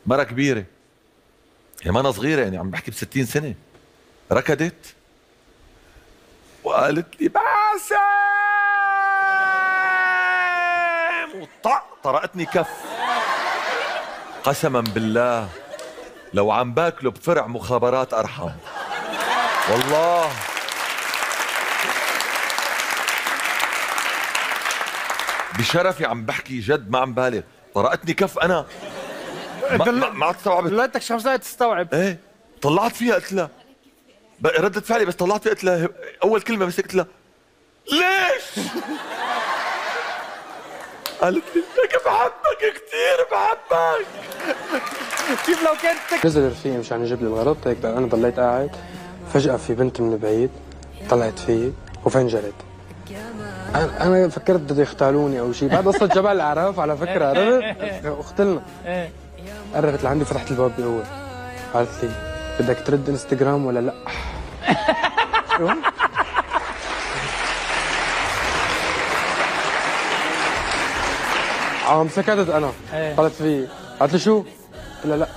مرة كبيرة، هي ما أنا صغيرة يعني عم بحكي ب60 سنة، ركضت وقالت لي باسم، طرقتني كف. قسما بالله لو عم باكله بفرع مخابرات أرحم، والله. بشرفي عم بحكي جد، ما عم بالغ، طرقتني كف أنا ما استوعبت. لا بدك 5 دقايق تستوعب. ايه طلعت فيها قلت لها ردت فعلي، بس طلعت فيها قلت لها اول كلمه بس قلت لها ليش؟ قالت لي لك بحبك كثير، بحبك. كيف لو كنت نزل رفيقي مشان يجيب لي الغرض، هيك انا ضليت قاعد، فجأة في بنت من بعيد طلعت فيي وفنجرت. انا فكرت بده يختالوني او شيء، بعد قصة جبل الاعراف على فكرة، عرفت؟ اختلنا. قربت لعندي فتحت الباب بقوة، قالت لي بدك ترد انستغرام ولا لا؟ سكتت انا، طلعت فيي قالت لي شو؟ قلت لها لا.